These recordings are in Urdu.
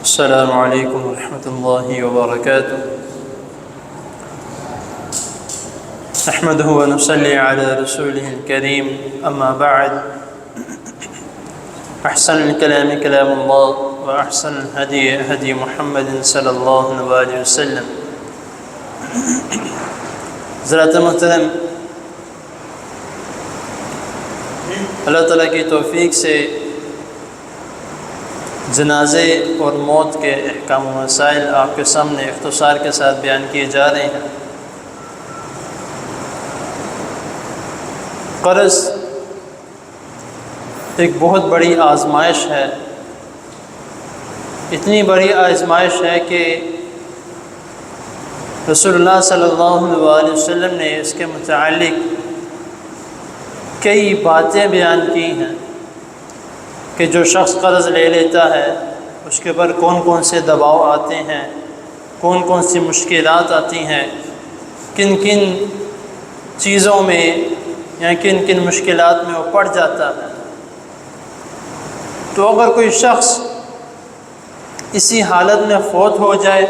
السلام علیکم ورحمۃ اللہ وبرکاتہ نحمده ونصلي على رسوله الكريم اما بعد احسن الكلام كلام الله واحسن الهدي هدي محمد صلی اللہ علیہ وسلم۔ حضرات محترم، اللہ تعالیٰ کی توفیق سے جنازے اور موت کے احکام و مسائل آپ کے سامنے اختصار کے ساتھ بیان کیے جا رہے ہیں۔ قرض ایک بہت بڑی آزمائش ہے، اتنی بڑی آزمائش ہے کہ رسول اللہ صلی اللہ علیہ وسلم نے اس کے متعلق کئی باتیں بیان کی ہیں کہ جو شخص قرض لے لیتا ہے اس کے اوپر کون کون سے دباؤ آتے ہیں، کون کون سی مشکلات آتی ہیں، کن کن چیزوں میں یا کن کن مشکلات میں وہ پڑ جاتا ہے۔ تو اگر کوئی شخص اسی حالت میں فوت ہو جائے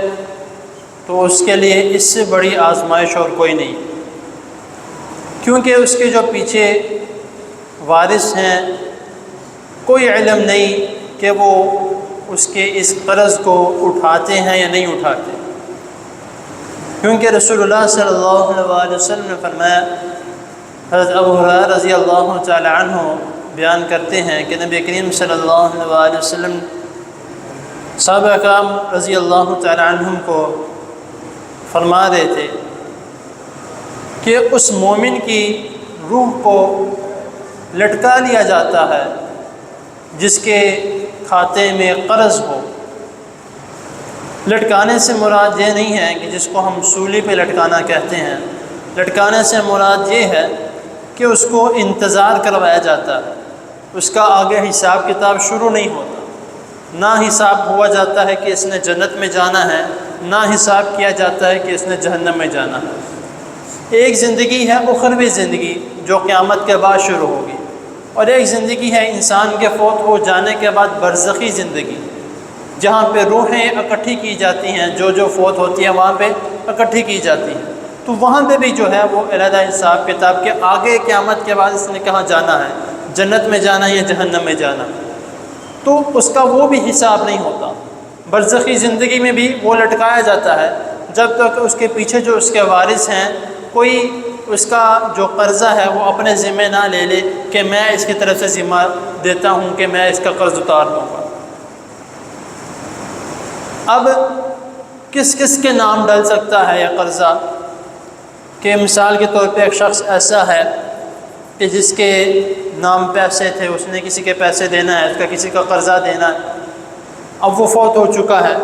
تو اس کے لیے اس سے بڑی آزمائش اور کوئی نہیں، کیونکہ اس کے جو پیچھے وارث ہیں کوئی علم نہیں کہ وہ اس کے اس قرض کو اٹھاتے ہیں یا نہیں اٹھاتے، کیونکہ رسول اللہ صلی اللہ علیہ وسلم نے فرمایا، حضرت ابو ہریرہ رضی اللہ تعالی عنہ بیان کرتے ہیں کہ نبی کریم صلی اللہ علیہ وسلم صحابہ کرام رضی اللہ تعالی عنہم کو فرما رہے تھے کہ اس مومن کی روح کو لٹکا لیا جاتا ہے جس کے کھاتے میں قرض ہو۔ لٹکانے سے مراد یہ نہیں ہے کہ جس کو ہم سولی پہ لٹکانا کہتے ہیں، لٹکانے سے مراد یہ ہے کہ اس کو انتظار کروایا جاتا ہے، اس کا آگے حساب کتاب شروع نہیں ہوتا، نہ حساب ہوا جاتا ہے کہ اس نے جنت میں جانا ہے، نہ حساب کیا جاتا ہے کہ اس نے جہنم میں جانا ہے۔ ایک زندگی ہے اخروی زندگی جو قیامت کے بعد شروع ہوگی، اور ایک زندگی ہے انسان کے فوت ہو جانے کے بعد برزخی زندگی، جہاں پہ روحیں اکٹھی کی جاتی ہیں، جو فوت ہوتی ہیں وہاں پہ اکٹھی کی جاتی ہیں۔ تو وہاں پہ بھی جو ہے وہ علیحدہ حساب کتاب کے آگے قیامت کے بعد اس نے کہاں جانا ہے، جنت میں جانا ہے یا جہنم میں جانا ہے، تو اس کا وہ بھی حساب نہیں ہوتا۔ برزخی زندگی میں بھی وہ لٹکایا جاتا ہے جب تک اس کے پیچھے جو اس کے وارث ہیں کوئی اس کا جو قرضہ ہے وہ اپنے ذمہ نہ لے لے کہ میں اس کی طرف سے ذمہ دیتا ہوں کہ میں اس کا قرض اتار دوں گا۔ اب کس کس کے نام ڈل سکتا ہے یہ قرضہ؟ کہ مثال کے طور پہ ایک شخص ایسا ہے کہ جس کے نام پیسے تھے، اس نے کسی کے پیسے دینا ہے، اس کا کسی کا قرضہ دینا ہے، اب وہ فوت ہو چکا ہے،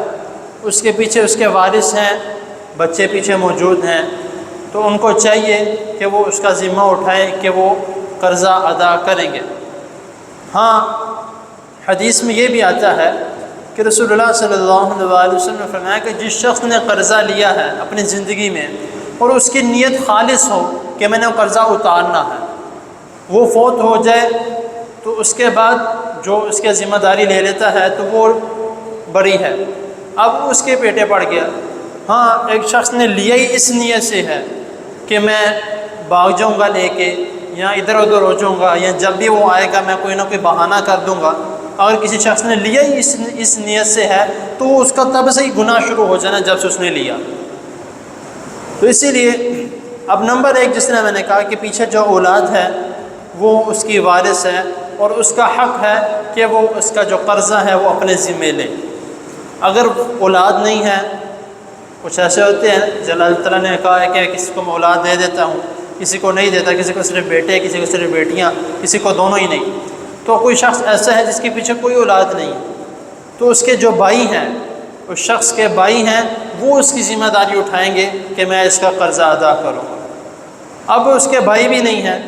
اس کے پیچھے اس کے وارث ہیں، بچے پیچھے موجود ہیں، تو ان کو چاہیے کہ وہ اس کا ذمہ اٹھائیں کہ وہ قرضہ ادا کریں گے۔ ہاں، حدیث میں یہ بھی آتا ہے کہ رسول اللہ صلی اللہ علیہ وسلم نے فرمایا کہ جس شخص نے قرضہ لیا ہے اپنی زندگی میں اور اس کی نیت خالص ہو کہ میں نے قرضہ اتارنا ہے، وہ فوت ہو جائے تو اس کے بعد جو اس کے ذمہ داری لے لیتا ہے تو وہ بری ہے، اب اس کے پیٹے پڑ گیا۔ ہاں، ایک شخص نے لیا ہی اس نیت سے ہے کہ میں بھاگ جاؤں گا لے کے، یا ادھر ادھر ہو جاؤں گا، یا جب بھی وہ آئے گا میں کوئی نہ کوئی بہانہ کر دوں گا۔ اگر کسی شخص نے لیا ہی اس نیت سے ہے تو اس کا تب سے ہی گناہ شروع ہو جانا جب سے اس نے لیا۔ تو اسی لیے اب نمبر ایک، جس طرح میں نے کہا کہ پیچھے جو اولاد ہے وہ اس کی وارث ہے اور اس کا حق ہے کہ وہ اس کا جو قرضہ ہے وہ اپنے ذمہ لے۔ اگر اولاد نہیں ہے، کچھ ایسے ہوتے ہیں جل اللہ تعالیٰ نے کہا ہے کہ کسی کو میں اولاد دے دیتا ہوں، کسی کو نہیں دیتا، کسی کو صرف بیٹے، کسی کو صرف بیٹیاں، کسی کو دونوں ہی نہیں۔ تو کوئی شخص ایسا ہے جس کے پیچھے کوئی اولاد نہیں، تو اس کے جو بھائی ہیں، اس شخص کے بھائی ہیں، وہ اس کی ذمہ داری اٹھائیں گے کہ میں اس کا قرضہ ادا کروں۔ اب اس کے بھائی بھی نہیں ہیں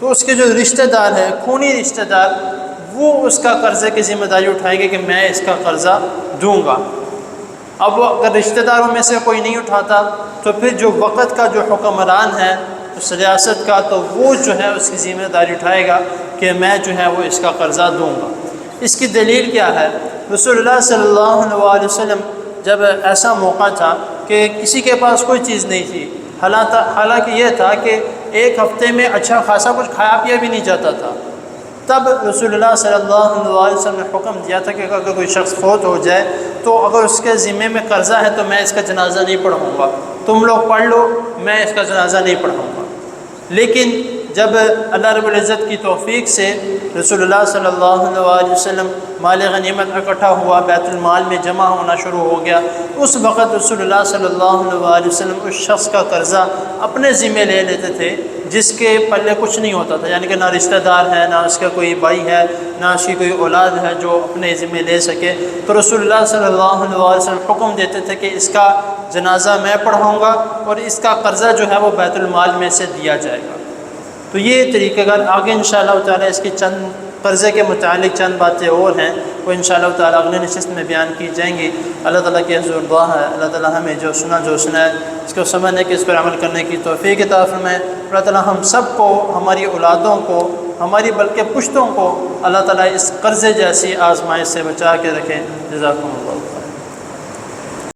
تو اس کے جو رشتہ دار ہے، خونی رشتہ دار، وہ اس کا قرضے کی ذمہ داری اٹھائیں گے کہ میں اس کا قرضہ دوں گا۔ اب اگر رشتہ داروں میں سے کوئی نہیں اٹھاتا تو پھر جو وقت کا جو حکمران ہے اس ریاست کا، تو وہ جو ہے اس کی ذمہ داری اٹھائے گا کہ میں جو ہے وہ اس کا قرضہ دوں گا۔ اس کی دلیل کیا ہے؟ رسول اللہ صلی اللہ علیہ وسلم جب ایسا موقع تھا کہ کسی کے پاس کوئی چیز نہیں تھی، حالانکہ یہ تھا کہ ایک ہفتے میں اچھا خاصا کچھ کھایا پیا بھی نہیں جاتا تھا، تب رسول اللہ صلی اللہ علیہ وسلم نے حکم دیا تھا کہ اگر کوئی شخص فوت ہو جائے تو اگر اس کے ذمے میں قرضہ ہے تو میں اس کا جنازہ نہیں پڑھاؤں گا، تم لوگ پڑھ لو، میں اس کا جنازہ نہیں پڑھاؤں گا۔ لیکن جب اللہ رب العزت کی توفیق سے رسول اللہ صلی اللہ علیہ وسلم مال غنیمت اکٹھا ہوا، بیت المال میں جمع ہونا شروع ہو گیا، اس وقت رسول اللہ صلی اللہ علیہ وسلم اس شخص کا قرضہ اپنے ذمے لے لیتے تھے جس کے پلے کچھ نہیں ہوتا تھا، یعنی کہ نہ رشتہ دار ہے، نہ اس کا کوئی بھائی ہے، نہ اس کی کوئی اولاد ہے جو اپنے ذمے لے سکے۔ تو رسول اللہ صلی اللہ علیہ وسلم حکم دیتے تھے کہ اس کا جنازہ میں پڑھاؤں گا اور اس کا قرضہ جو ہے وہ بیت المال میں سے دیا جائے گا۔ تو یہ طریقہ کار آگے انشاءاللہ تعالیٰ اس کی چند قرضے کے متعلق چند باتیں اور ہیں وہ انشاءاللہ تعالیٰ اگلے نشست میں بیان کی جائیں گی۔ اللہ تعالیٰ کی حضور دعا ہے اللہ تعالیٰ ہمیں جو سنا ہے اس کو سمجھنے کی، اس پر عمل کرنے کی توفیق عطا فرمائے۔ اللہ تعالیٰ ہم سب کو، ہماری اولادوں کو، ہماری بلکہ پشتوں کو اللہ تعالیٰ اس قرضے جیسی آزمائش سے بچا کے رکھیں۔ جزاکم اللہ۔